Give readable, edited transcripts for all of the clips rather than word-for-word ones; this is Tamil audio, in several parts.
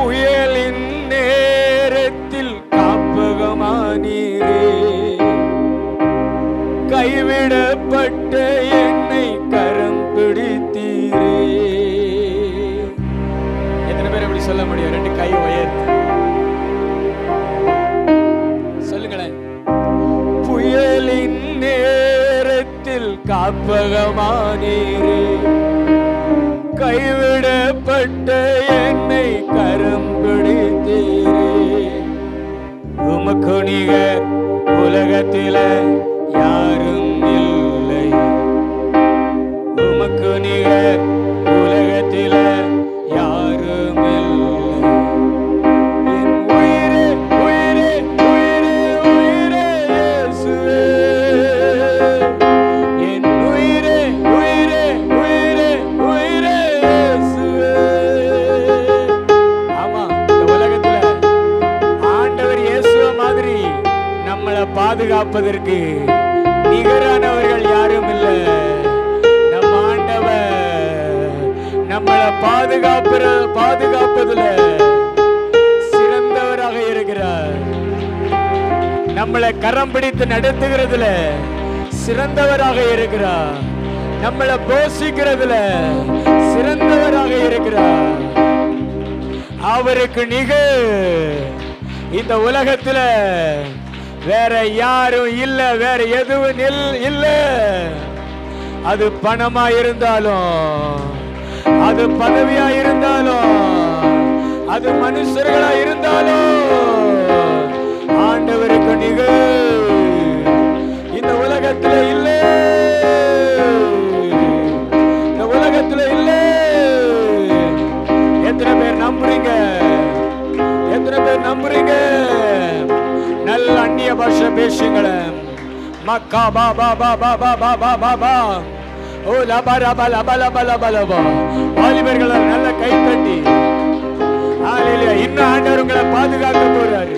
புயலின் நேரத்தில் காப்பகமானீரே, கைவிடப்பட்ட என்னை கரம் பிடித்தீரே. எத்தனை பேர் எப்படி சொல்ல முடியும்? ரெண்டு கை உயர்த்து சொல்லுங்களேன். புயலின் நேரத்தில் காப்பகமானீரே, கைவிடப்பட்ட என்னை கரம் பிடித்தீரே. உமக்கு நிகர் உலகத்தில யாரும் இல்லை, உமக்கு நிகர் உலகத்தில யாரும் இல்லை. என் உயிரே உயிரே உயிரே உயிரே இயேசுவே, என் உயிரே உயிரே உயிரே உயிரே இயேசுவே. ஆமா, இந்த உலகத்துல ஆண்டவர் இயேசுவ மாதிரி நம்மளை பாதுகாப்பதற்கு நிகரானவர்கள் யாரும் இல்லை. நம்ம ஆண்டவர் நம்மளை பாதுகாப்பதுல சிறந்தவராக இருக்கிறார். நம்மளை கரம் பிடித்து நடத்துகிறதுல சிறந்தவராக இருக்கிறார். நம்மளை போஷிக்கிறதுல சிறந்தவராக இருக்கிறார். அவருக்கு நிகர் இந்த உலகத்துல வேற யாரும் இல்ல, வேற எதுவும் இல்ல. அது பணமா இருந்தாலும், அது பதவியா இருந்தாலும், அது மனுஷர்களா இருந்தாலும், ஆண்டவருக்கு நிகர் இந்த உலகத்துல இல்ல, இந்த உலகத்துல இல்ல. எத்தனை பேர் நம்புறீங்க? எத்தனை பேர் நம்புறீங்க? நல்ல அந்நிய பாஷை பேசுங்களே. மக்கா பா பா பா பா பா பா பா பா பா. ஓ லபா லபா லபா லபா லபா லபா. வாலிபர்கள் நல்ல கை தட்டி ஹalleluya. இன்னும் ஆண்டவர் உங்களை பாதுகாக்க போறாரு.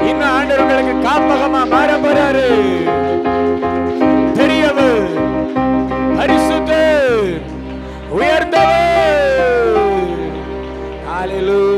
இன்னும் ஆண்டவர் உங்களுக்கு காப்பகமா மாற போறாரு. பெரியவர், பரிசுத்தர், உயர்ந்தவர். ஹalleluya.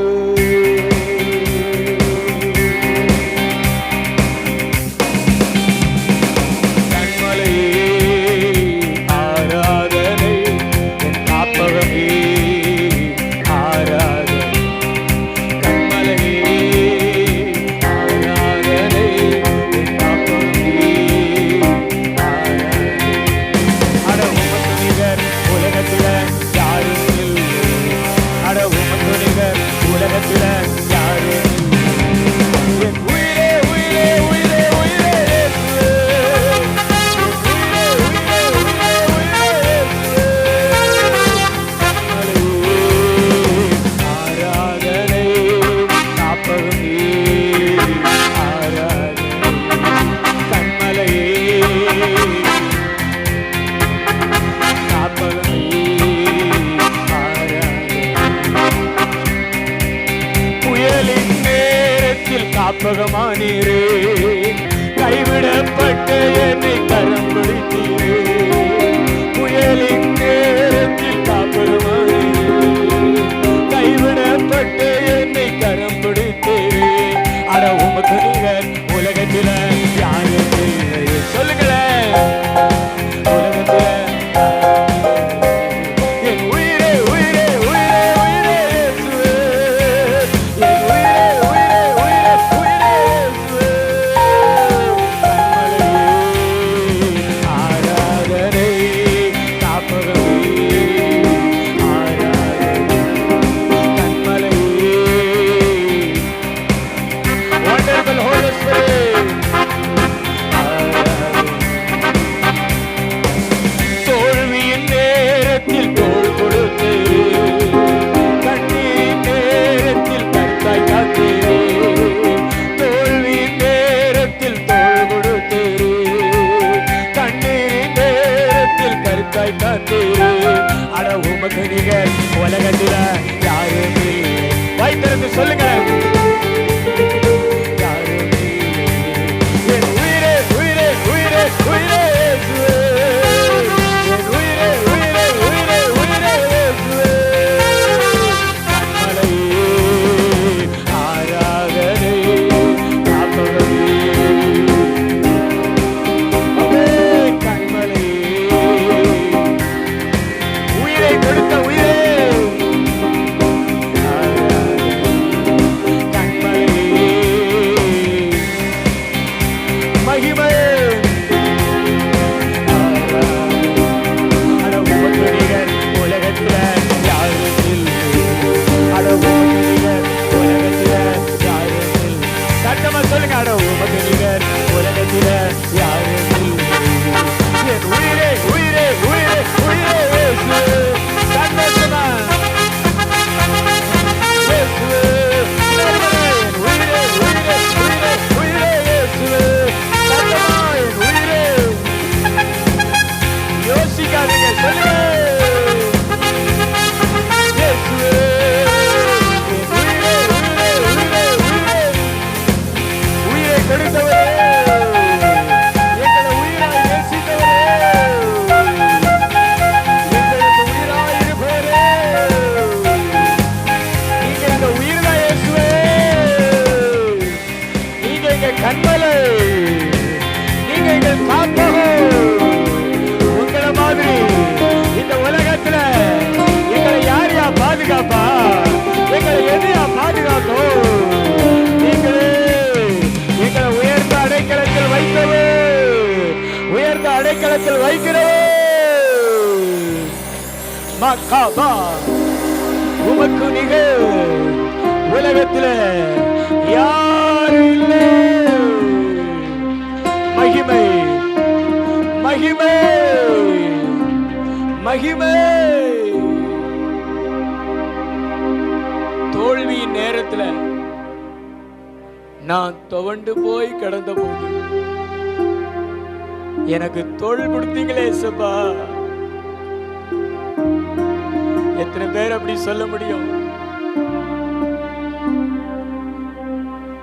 காப்பகமானீரே, கைவிடப்பட்ட என்னை கரம் பிடித்தீரே. புயலின் நேரத்தில் காப்பகமானீரே, கைவிடப்பட்ட என்னை கரம் பிடித்தீரே. அட உமக்கு நிகர் உலகத்தில யாரும் இல்லை. சொல்லுங்களேன். உலகத்தில அட உமக்கு நிகர் உலகத்தில யாரும் இல்லை. வைத்திருந்து சொல்லுங்க. என் உயிரே உயிரே உயிரே உயிரே என் உயிரே உயிரே உயிரே உயிரே கண்மலையே மக்காபா உமக்கு நிகர் உலகத்தில் யாரும் இல்லை. மகிமை மகிமை மகிமை. தோல்வியின் நேரத்தில் நான் துவண்டு போய் கடந்த போது எனக்கு தோள் கொடுத்தீங்களே சபா. எத்தனை பேர் அப்படி சொல்ல முடியும்?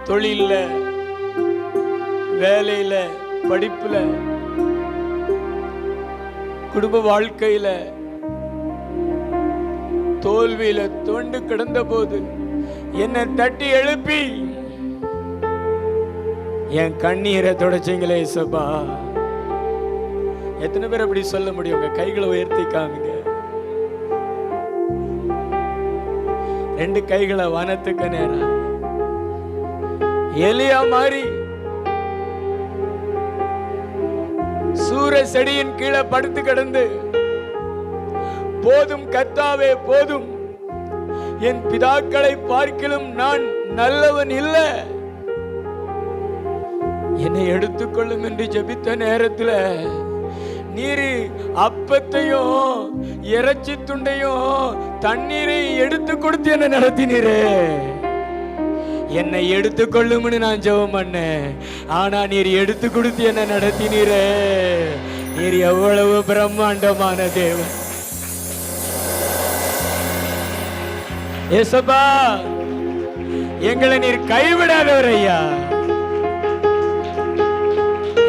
தொழில்ல, வேலையில, படிப்புல, குடும்ப வாழ்க்கையில தோல்வியில தோண்டு கிடந்த போது என்னை தட்டி எழுப்பி என் கண்ணீரை தொடச்சிங்களே சபா. எத்தனை பேர் அப்படி சொல்ல முடியும்? உங்க கைகளை உயர்த்தி காமிங்க. 2 கைகளை வானத்துக்கு நேரா எலியா மாறி சூர செடியின் கீழே படுத்து கிடந்து, போதும் கர்த்தாவே போதும், என் பிதாக்களை பார்க்கிலும் நான் நல்லவன் இல்ல, என்னை எடுத்துக்கொள்ளும் என்று ஜெபித்த நேரத்தில் நீர் அப்பத்தையும் இறைச்சி துண்டையும் தண்ணீரை எடுத்து கொடுத்து என்ன நடத்தினீரே. என்னை எடுத்துக்கொள்ளும்னு நான் ஜெபம் பண்ணேன். ஆனா நீர் எடுத்து கொடுத்து என்ன நடத்தினீரே. நீர் எவ்வளவு பிரம்மாண்டமான தேவன் ஏசப்பா. எங்களை நீர் கைவிடாதவர் ஐயா.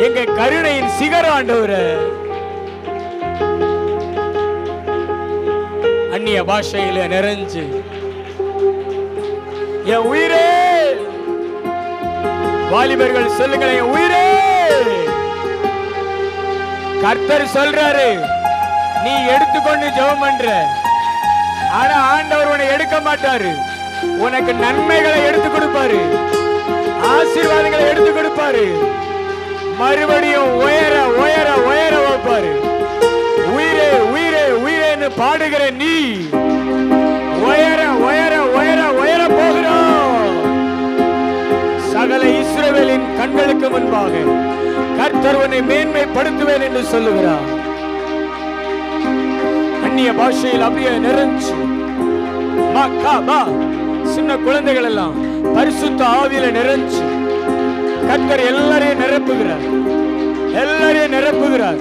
எங்க கருணையின் சிகரம் ஆண்டவரே. அந்நிய பாஷையில நிறைஞ்சு என் உயிரே, வாலிபர்கள் சொல்லுங்க, என் உயிரே. கர்த்தர் சொல்றாரு, நீ எடுத்துக்கொண்டு ஜெபம் பண்ற, ஆனா ஆண்டவர் உன்னை எடுக்க மாட்டாரு. உனக்கு நன்மைகளை எடுத்து கொடுப்பாரு, ஆசீர்வாதங்களை எடுத்து கொடுப்பாரு, மறுபடியும் உயர உயர உயர வைப்பாரு. உயிரே உயிரே உயிரேன்னு பாடுகிற நீ உயர உயர உயர உயர போகிறோம். சகல இஸ்ரவேலின் கண்களுக்கு முன்பாக கர்த்தர் உன்னை மேன்மைப்படுத்துவேன் என்று சொல்லுகிறார். அந்நிய பாஷையில் அப்படியே நிறைஞ்சு சின்ன குழந்தைகள் எல்லாம் பரிசுத்த ஆவியில நிறைஞ்சு கர்த்தர் எல்லாரையும் நிரப்புகிறார், எல்லாரையும் நிரப்புகிறார்,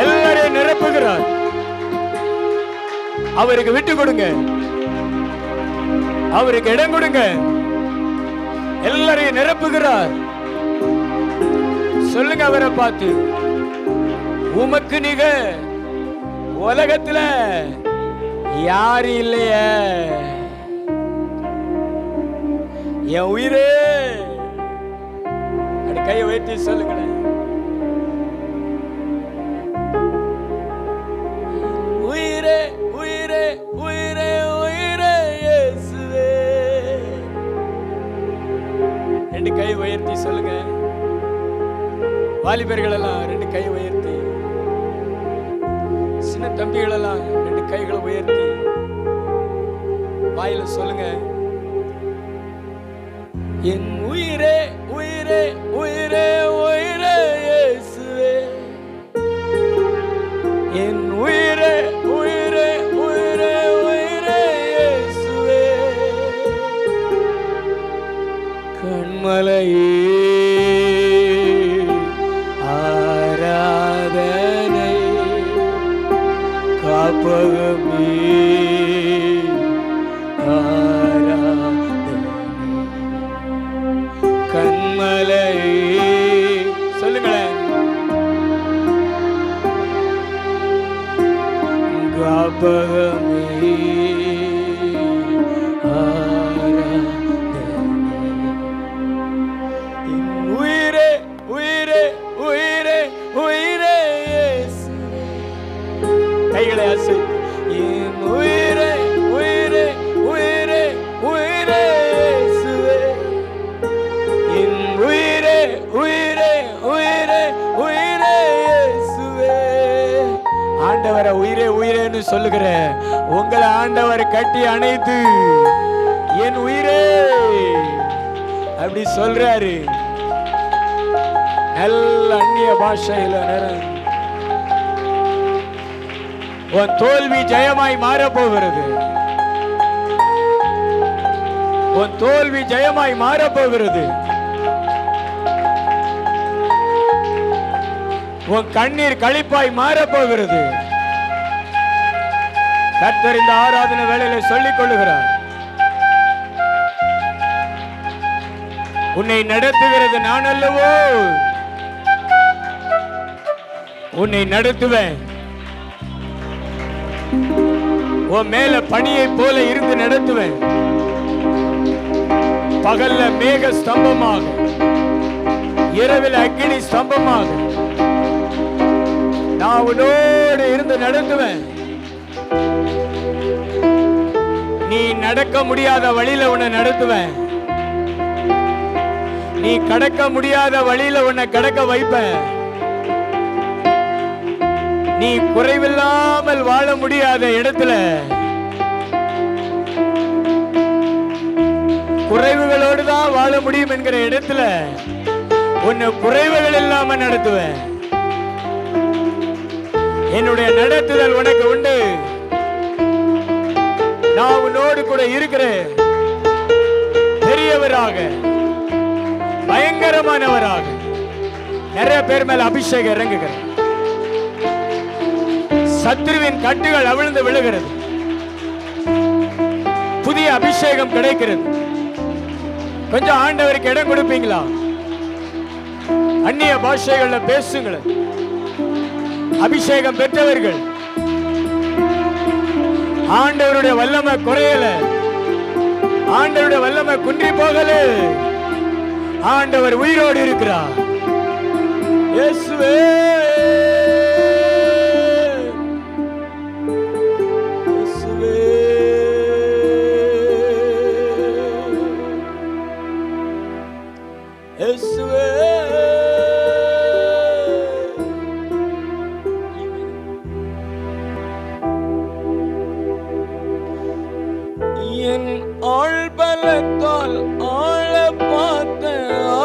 எல்லாரையும் நிரப்புகிறார். அவருக்கு விட்டு கொடுங்க, அவருக்கு இடம் கொடுங்க. எல்லாரையும் நிரப்புகிறார். சொல்லுங்க அவரை பார்த்து, உமக்கு நிகர் உலகத்துல யாரு இல்லையே. என் உயிரே, அப்படி கையை உயர்த்தி சொல்லுங்களேன். உயிரே உயிரே உயிரே உயிரே இயேசுவே. 2 கை உயர்த்தி சொல்லுங்க. வாலிபர்கள் எல்லாம் 2 கை உயர்த்தி, சின்ன தம்பிகள் எல்லாம் 2 கைகளை உயர்த்தி வாயில சொல்லுங்க. என் உயிரே உயிரே உயிரே உயிரே இயேசுவே. என் உயிரே உயிரே உயிரே உயிரே இயேசுவே. கண்மலையே ஆராதனை, காப்பகமே ஆராதனை. கண்மலையே சொல்லுங்களேன். காப்பகமே உயிரே உயிரே உயிரே உயிரே இயேசுவே. கைகளை அசை. என் உயிரே உயிரே உயிரே உயிரே இயேசுவே. என் உயிரே உயிரே உயிரே உயிரே இயேசுவே. ஆண்டவரை உயிரே உயிரேன்னு ஒண்ணு சொல்லுகிற, உங்களை ஆண்டவர் கட்டி அணைத்து என் உயிரே அப்படி சொல்றாரு. நல்ல அந்நிய பாஷையில உன் தோல்வி ஜெயமாய் மாறப்போகிறது. உன் தோல்வி ஜெயமாய் மாறப்போகிறது. உன் கண்ணீர் களிப்பாய் மாறப்போகிறது. கர்த்தர் இந்த ஆராதனை வேளையில சொல்லிக் கொள்ளுகிறார், உன்னை நடத்துகிறது நான் அல்லவோ, உன்னை நடத்துவேன். உன் மேல பனியை போல இருந்து நடத்துவேன். பகல்ல மேக ஸ்தம்பமாக, இரவில் அக்கினி ஸ்தம்பமாக நான் உன்னோடு இருந்து நடத்துவேன். நீ நடக்க முடியாத வழியில உன்னை நடத்துவேன். நீ கடக்க முடியாத வழியில உன்னை கடக்க வைப்பேன். நீ குறைவில்லாமல் வாழ முடியாத இடத்துல, குறைவுகளோடு தான் வாழ முடியும் என்கிற இடத்துல உன்னை குறைவுகள் இல்லாம நடத்துவேன். என்னுடைய நடத்துதல் உனக்கு உண்டு. நான் உன்னோடு கூட இருக்கிறேன். பெரியவராக, பயங்கரமானவராக நிறைய பேர் மேல அபிஷேகம் இறங்குகிறது. சத்ருவின் கட்டுகள் அவிழ்ந்து விழுகிறது. புதிய அபிஷேகம் கிடைக்கிறது. கொஞ்சம் ஆண்டவருக்கு இடம் கொடுப்பீங்களா? அந்நிய பாஷைகள்ல பேசுங்களேன். அபிஷேகம் பெற்றவர்கள், ஆண்டவருடைய வல்லமை குறையல, ஆண்டவருடைய வல்லமை குன்றி போகல. ஆண்டவர் உயிரோடு இருக்கிறார். இயேசுவே, என் ஆழ்பலத்தால் ஆழ பார்த்த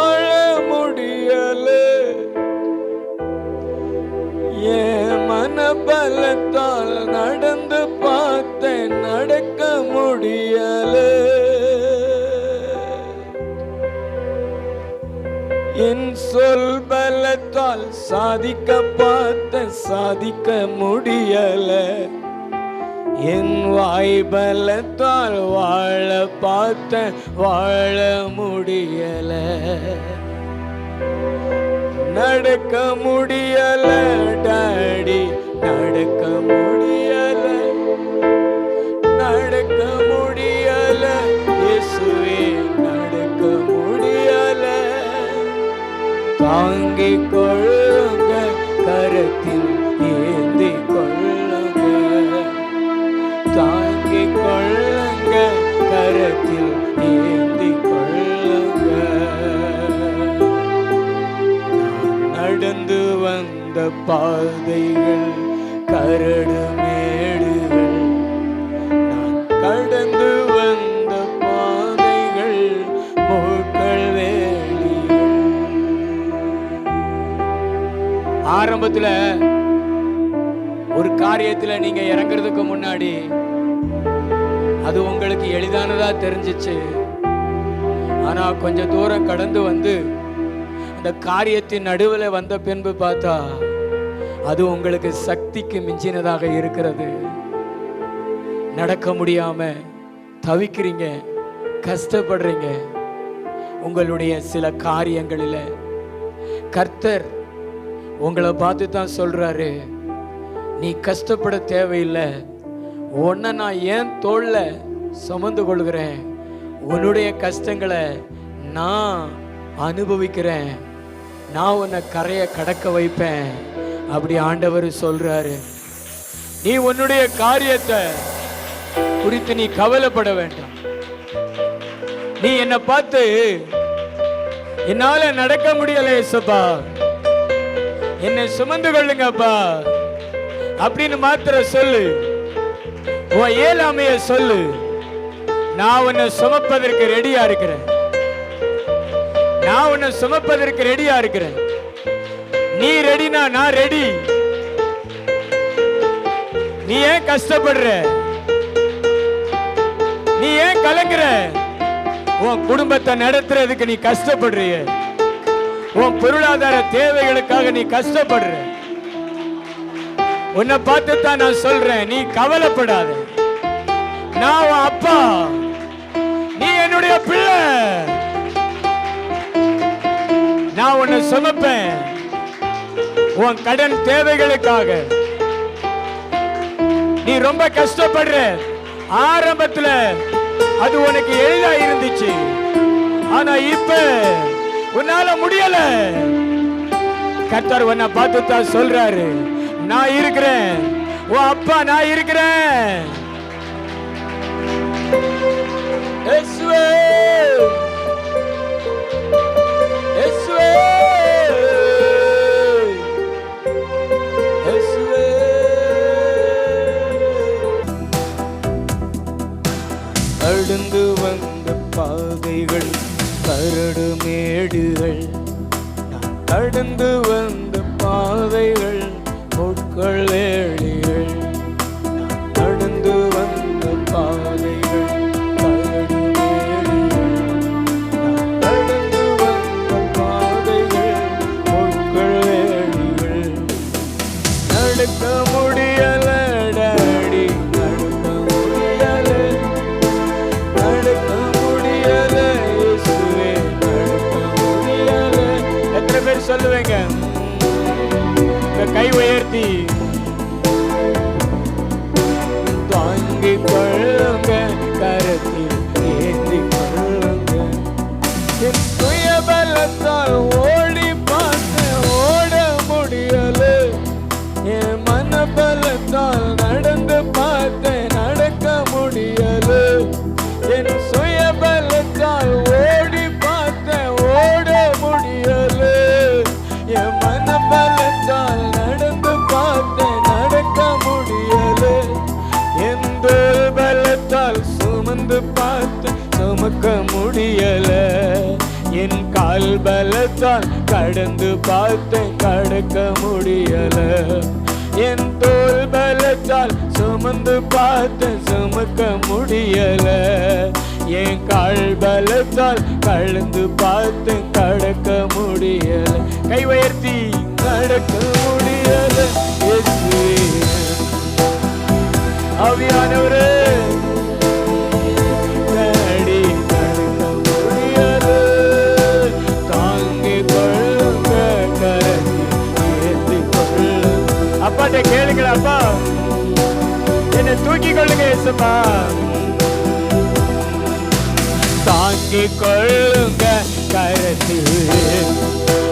ஆழ முடியல, என் மனபலத்தால் நடந்து பார்த்த நடக்க முடியல, என் சொல் பலத்தால் சாதிக்க பார்த்த சாதிக்க முடியல, என் வாய் பலத்தால் வாழ பார்த்த வாழ முடியல, நடக்க முடியல டாடி, நடக்க முடியல, நடக்க முடியல இயேசுவே, நடக்க முடியல. தாங்கிக் கொள்ளுங்க, கரத்தில் ஏந்தி கொள்ளுங்க, தாங்கிக் கொள்ளுங்க, கரத்தில் ஏந்தி கொள்ளுங்க. நான் நடந்து வந்த பாதைகள் கரடு மேடுகள், நான் கடந்து வந்த பாதைகள் முட்கள் வேலிகள். ஆரம்பத்துல ஒரு காரியத்துல நீங்க இறங்குறதுக்கு முன்னாடி அது உங்களுக்கு எளிதானதா தெரிஞ்சிச்சு. ஆனா கொஞ்சம் தூரம் கடந்து வந்து அந்த காரியத்தின் நடுவில் வந்த பின்பு பார்த்தா அது உங்களுக்கு சக்திக்கு மிஞ்சினதாக இருக்கிறது. நடக்க முடியாம தவிக்கிறீங்க, கஷ்டப்படுறீங்க. உங்களுடைய சில காரியங்களில கர்த்தர் உங்களை பார்த்து தான் சொல்றாரு, நீ கஷ்டப்பட தேவையில்லை, உன்னை நான் ஏன் தோள்ல சுமந்து கொள்கிறேன், உன்னுடைய கஷ்டங்களை நான் அனுபவிக்கிறேன், நான் உன்னை கரையை கடக்க வைப்பேன் அப்படி ஆண்டவர் சொல்றாரு. நீ உன்னுடைய காரியத்தை குறித்து நீ கவலைப்பட வேண்டாம். நீ என்னை பார்த்து என்னால நடக்க முடியல ஏசப்பா, என்னை சுமந்து கொள்ளுங்கப்பா அப்படின்னு மாத்திர சொல்லு. உன் இயலாமைய சொல்லு. நான் உன்னை சுமப்பதற்கு ரெடியா இருக்கிறேன். நான் உன்னை சுமப்பதற்கு ரெடியா இருக்கிறேன். நீ ரெடினா நான் ரெடி. நீ ஏன் கஷ்டப்படுற? நீ ஏன் கலங்குற? உன் குடும்பத்தை நடத்துறதுக்கு நீ கஷ்டப்படுறிய. உன் பொருளாதார தேவைகளுக்காக நீ கஷ்டப்படுற. உன்னை பார்த்து தான் நான் சொல்றேன், நீ கவலைப்படாத. நான் உன் அப்பா, நீ என்னுடைய பிள்ளை. நான் உன்னை சுமப்பேன். உன் கடன் தேவைகளுக்காக நீ ரொம்ப கஷ்டப்படுற. ஆரம்பத்துல அது உனக்கு எளிதா இருந்துச்சு, ஆனா இப்ப உன்னால முடியல. கர்த்தர் உன்னை பார்த்து தான் சொல்றாரு, நான் இருக்கிறேன், உன் அப்பா நான் இருக்கிறேன். இயேசுவே, இயேசுவே, இயேசுவே. கடந்து வந்த பாதைகள் கரடு மேடுகள், நான் கடந்து வந்த பாதைகள் பொற்கள் வேளிகள், நான் கடந்து வந்த பாதைகள் கரடு மேடுகள், நான் கடந்து வந்த பாதைகள் பொற்கள் வேளிகள். நடக்க முடியல டாடி, நடக்க முடியல, நடக்க முடியல இயேசுவே, நடக்க முடியல. எத்தனை பேர் சொல்லுவீங்க? கை உயர்த்தி தாங்கிக் கொள்ளுங்க, கரத்தில் ஏந்திக் கொள்ளுங்க. என் சுயபலத்தால் ஓடி பார்த்து ஓட முடியல, என் மனபலத்தால் நடந்து பார்த்து நடக்க முடியல. என் சுயபலத்தால் ஓடி பார்த்து ஓட முடியல, என் மனபலத்தால் நடந்து பார்த்து நடக்க முடியல. என் தோள் பலத்தால் சுமந்து பார்த்து சுமக்க முடியல, என் கால் பலத்தால் கடந்து பார்த்து கடக்க முடியல. என் தோள் பலத்தால் சுமந்து பார்த்து சுமக்க முடியல, என் கால் பலத்தால் கலந்து பார்த்து கடக்க முடியல. கை உயர்த்தி நடக்க முடியல இயேசுவே. ஆவியானவரே, நடி நடக்க முடியல, தாங்கிக் கொள்ளுங்க, கரத்தில் ஏந்திக் கொள்ளுங்க. அப்பாட்ட கேளுங்களா, அப்பா என்னை தூக்கிக் கொள்ளுங்க இயேசுப்பா. தாங்கிக் கொள்ளுங்க, கரத்தில்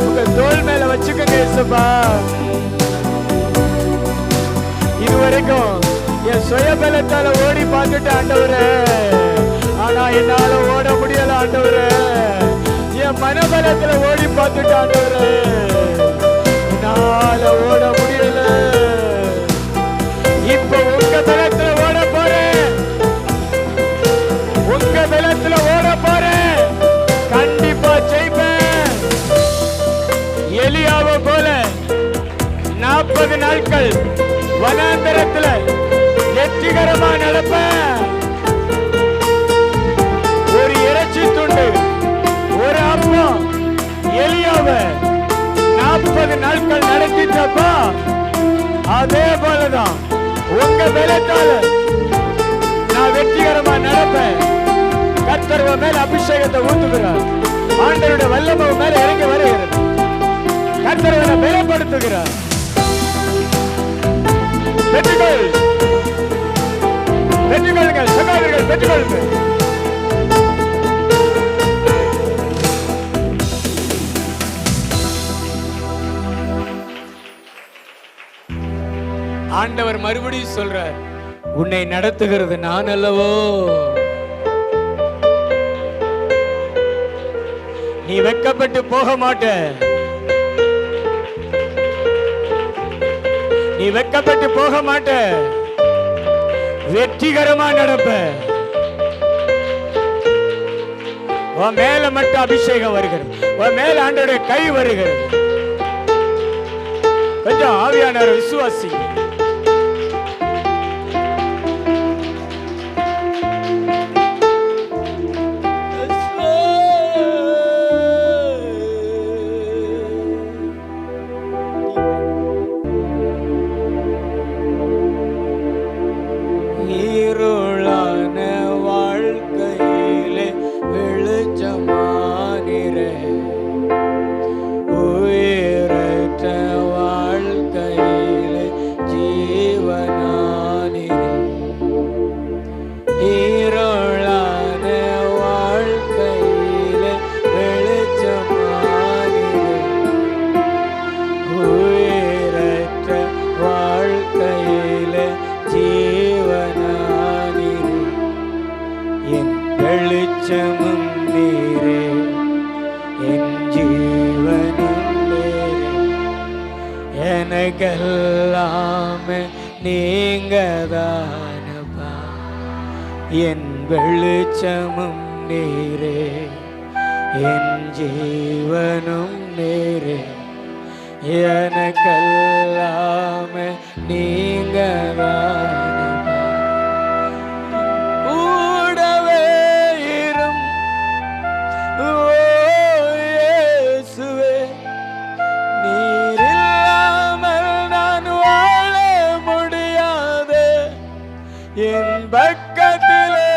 உங்க தோள் மேல வச்சுக்கோங்க இயேசுப்பா. இதுவரைக்கும் என் சுயபலத்தால ஓடி பார்த்துட்டு ஆண்டவரே, ஆனா என்னால ஓட முடியல ஆண்டவரே. என் மனபலத்துல ஓடி பார்த்துட்டு ஆண்டவரே, என்னால ஓட முடியல. இப்ப உங்க பலத்துல ஓட போறேன், உங்க பலத்துல ஓட போறேன். கண்டிப்பா ஜெயிப்பேன். எலியாவை போல 40 நாட்கள் வனாந்தரத்துல வெற்றிகரமா நடப்பேன். ஒரு இறைச்சி துண்டு, ஒரு அப்பம் எலியாவை 40 நாட்கள் நடத்திட்டப்பா. அதே போலதான் உங்க பலத்தால நான் வெற்றிகரமா நடப்பேன். கர்த்தர் மேல அபிஷேகத்தை ஊத்துகிறார். ஆண்டவருடைய வல்லமை மேல இறங்கி வருகிறது. கர்த்தர் பலப்படுத்துகிறார். பெற்றுக்கொள், பெற்றுக்கொள்ளுங்கள் சகோதரர்கள், பெற்றுக்கொள்ளுங்கள். ஆண்டவர் மறுபடியும் சொல்றார், உன்னை நடத்துகிறது நான் அல்லவோ. நீ வெட்கப்பட்டு போக மாட்ட, நீ வெட்கப்பட்டு போக மாட்ட. வெற்றிகரமா நடப்ப. உன் மேல மட்டும் அபிஷேகம் வருகிறது, உன் மேல ஆண்டவருடைய கை வருகிறது. கொஞ்சம் ஆவியானவர் விசுவாசி. எனக்கெல்லாமே நீங்கதானப்பா, என் வெளிச்சமும் நீரே, என் ஜீவனும் நீரே. எனக்கெல்லாமே நீங்கதானப்பா, கூடவே இரும் ஓ இயேசுவே. என் பக்கத்திலே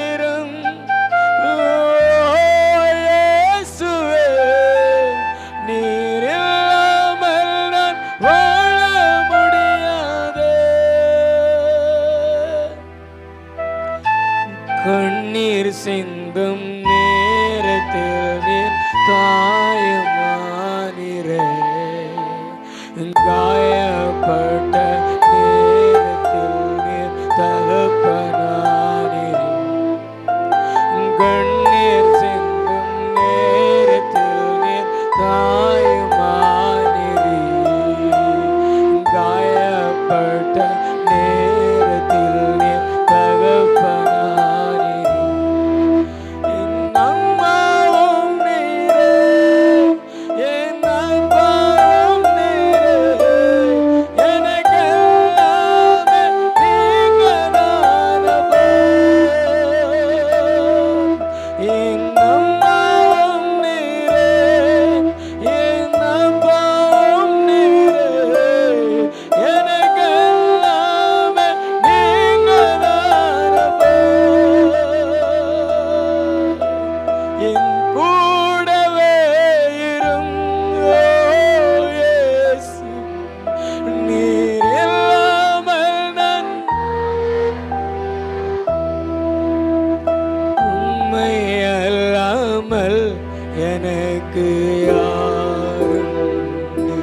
இரும் இயேசுவே, நீர் இல்லாமல் நான் வாழ முடியாது. கண்ணீர் சிந்தும் நேரத்தில் நீர் தாயுமானிரே, காயப்பட்ட தகப்பனானீரே. கண்ணீர் சிந்தும் நேரத்தில் நீர் தாயுமானீரே, காயப்பட்ட நேரத்தில் நீர் தகப்பனானீரே. என் அம்மாவும் நீரே, என் அப்பாவும் நீரே, எனக்கெல்லாமே நீங்கதானப்பா. என் அம்மாவும் நீரே, என் அப்பாவும் நீரே, எனக்கெல்லாமே நீங்கதானப்பா. என் கூடவே இரும் ஓ இயேசு, நீர் இல்லாமல் நான் உம்மை அல்லாமல் எனக்கு யாருண்டு,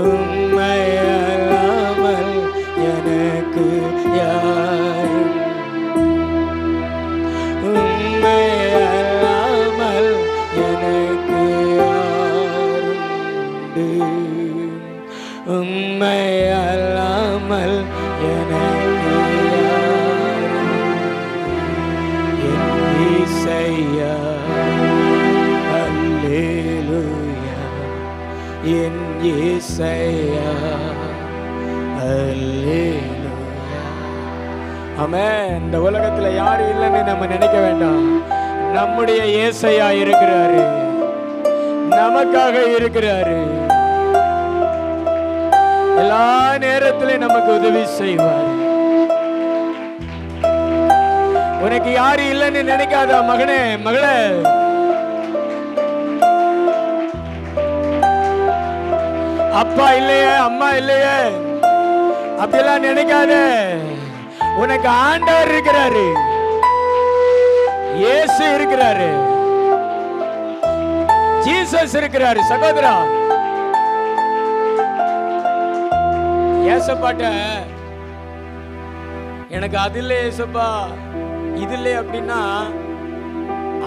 உம்மை அல்லாமல் எனக்கு யாருண்டு, உம்மை அல்லாமல் எனக்கு யாருண்டு, உம்மை அல்லாமல் எனக்கு யாருண்டு. என் இயேசையா, அல்லேலூயா, என் இயேசையா, அல்லேலூயா. ஆமென். இந்த உலகத்துல யாரும் இல்லைன்னு நம்ம நினைக்க வேண்டாம். நம்முடைய இயேசையா இருக்கிறாரு, நமக்காக இருக்கிறாரு. எல்லா நேரத்திலும் நமக்கு உதவி செய்வார். உனக்கு யாரு இல்லைன்னு நினைக்காத மகனே, மகளே. அப்பா இல்லையே, அம்மா இல்லையே, அப்படியெல்லாம் நினைக்காத. உனக்கு ஆண்டவர் இருக்கிறாரு, இயேசு இருக்கிறாரு, ஜீசஸ் இருக்கிறாரு. சகோதரா, ஏசப்பாட்ட எனக்கு அது இல்லை ஏசப்பா, இது இல்லை அப்படின்னா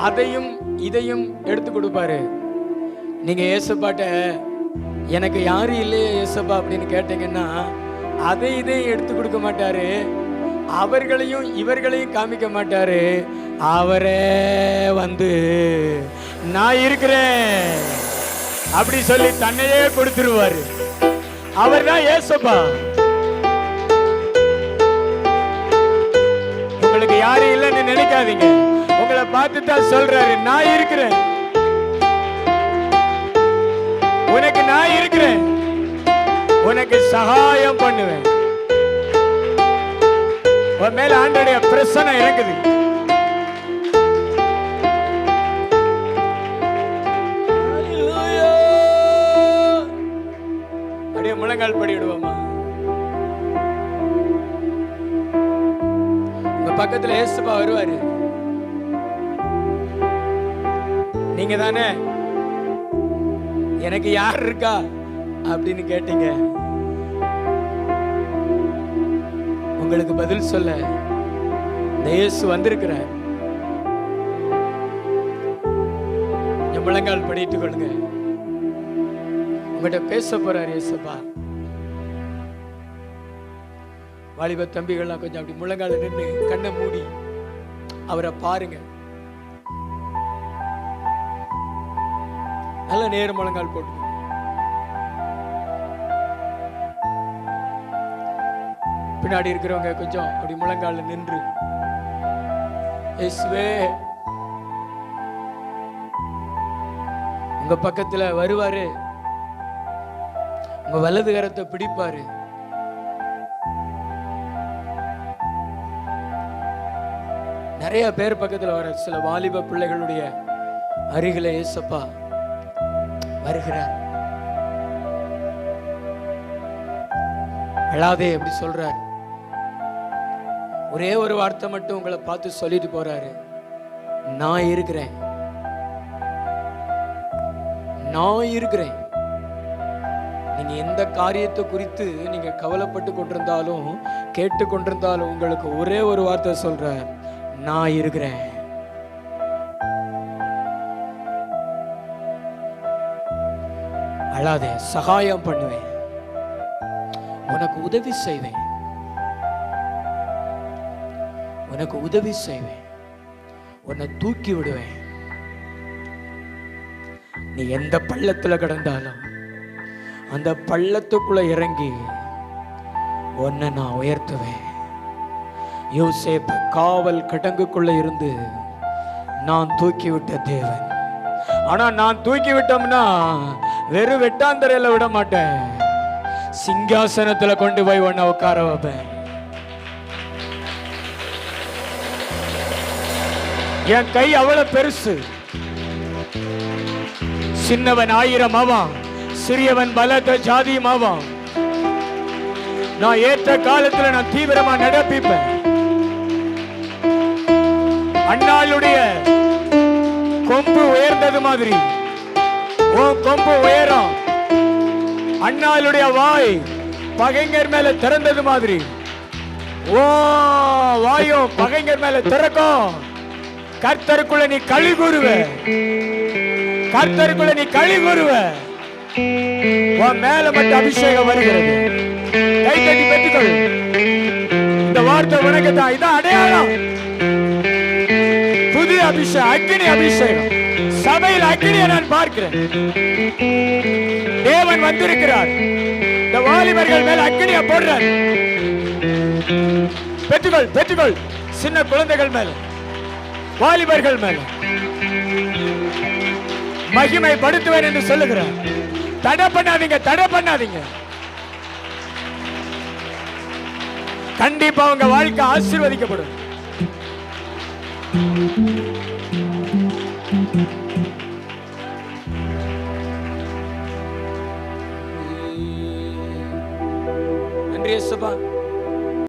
அதையும் இதையும் எடுத்து கொடுப்பாரு. நீங்க ஏசப்பாட்ட எனக்கு யாரும் இல்லையே ஏசப்பா அப்படின்னு கேட்டீங்கன்னா அதை இதையும் எடுத்து கொடுக்க மாட்டாரு, அவர்களையும் இவர்களையும் காமிக்க மாட்டாரு. அவரே வந்து நான் இருக்கிறேன் அப்படி சொல்லி தன்னையே கொடுத்துருவாரு. அவர் தான் ஏசப்பா. உங்களுக்கு யாரும் இல்லைன்னு நினைக்காதீங்க. உங்களை பார்த்து தான் சொல்றாரு, நான் இருக்கிறேன், உனக்கு நான் இருக்கிறேன், உனக்கு சகாயம் பண்ணுவேன். உன் மேல ஆண்டவருடைய பிரசன்னம் இறங்குது. அப்படியே முழங்கால் படிடுவோமா? உங்க பக்கத்துல ஏசுப்பா வருவாரு. நீங்க தானே எனக்கு யார் இருக்கா அப்படின்னு கேட்டீங்க. உங்களுக்கு பதில் சொல்ல இந்த இயேசு வந்திருக்கிறார். முழங்கால் படிட்டு கொள்ளுங்க. உங்கள்கிட்ட பேச போறார் இயேசுப்பா. வாலிப தம்பிகள்லாம் கொஞ்சம் அப்படி முழங்கால நின்று கண்ணை மூடி அவரை பாருங்க. நல்ல நேரம் முழங்கால் போட்டு பின்னாடி இருக்கிறவங்க கொஞ்சம் அப்படி முழங்கால நின்று இயேசுவே உங்க பக்கத்துல வருவாரு, உங்க வலது கரத்தை பிடிப்பாரு. நிறைய பேர் பக்கத்துல வர சில வாலிப பிள்ளைகளுடைய அருகில இயேசப்பா வருகிறார். அழாதே அப்படி சொல்றார். ஒரே ஒரு வார்த்தை மட்டும் உங்களை பார்த்து சொல்லிட்டு போறாரு, நான் இருக்கிறேன், நான் இருக்கிறேன். நீங்க எந்த காரியத்தை குறித்து நீங்க கவலைப்பட்டு கொண்டிருந்தாலும் கேட்டு கொண்டிருந்தாலும் உங்களுக்கு ஒரே ஒரு வார்த்தை சொல்றார், நான் இருக்கிறேன். அழாதே, சகாயம் பண்ணுவேன், உனக்கு உதவி செய்வேன், உனக்கு உதவி செய்வேன், உன்னை தூக்கி விடுவேன். நீ எந்த பள்ளத்துல கிடந்தாலும் அந்த பள்ளத்துக்குள்ள இறங்கி உன்னை நான் உயர்த்துவேன். யோசேப்பு காவல் கிடங்குக்குள்ள இருந்து நான் தூக்கி விட்ட தேவன். ஆனா நான் தூக்கி விட்டோம்னா வெறும் வெட்டாந்தரையில விட மாட்டேன், சிங்காசனத்துல கொண்டு போய் உன்னை உட்கார வைப்பேன். என் கை அவ்வளவு பெருசு. சின்னவன் 1000 ஆவான், சிறியவன் பலத்த ஜாதியும் ஆவான். நான் ஏற்ற காலத்துல நான் தீவிரமா நடப்பிப்பேன். அண்ணாளுடைய கொம்பு உயர்ந்தது மாதிரி உன் கொம்பு உயரம். அண்ணாளுடைய வாய் பகைஞர் மேல திறந்தது மாதிரி ஓ வாயும் பகைஞர் மேல திறக்கும். கர்த்தருக்குள்ள நீ களி கூறுவ, கர்த்தருக்குள்ள நீ களி கூறுவ. உன் மேல மட்டும் அபிஷேகம் வருகிறது. கை தட்டி பெற்றுக்கொள். இந்த வார்த்தை உனக்கு தான். இதான் அடையாளம். புதிய அபிஷேகம், அக்னி அபிஷேகம். சபையில் அக்னியை நான் பார்க்கிறேன். தேவன் வந்திருக்கிறார். இந்த வாலிபர்கள் மேல அக்னியை போடுறார். பெற்றுக்கொள், பெற்றுக்கொள். சின்ன குழந்தைகள் மேல, வாலிபர்கள் மேல மகிமை படுத்துவேன் என்று சொல்லுகிறார். தடை பண்ணாதீங்க, தடை பண்ணாதீங்க. கண்டிப்பா உங்க வாழ்க்கை ஆசீர்வதிக்கப்படும். நன்றி இயேசுவா.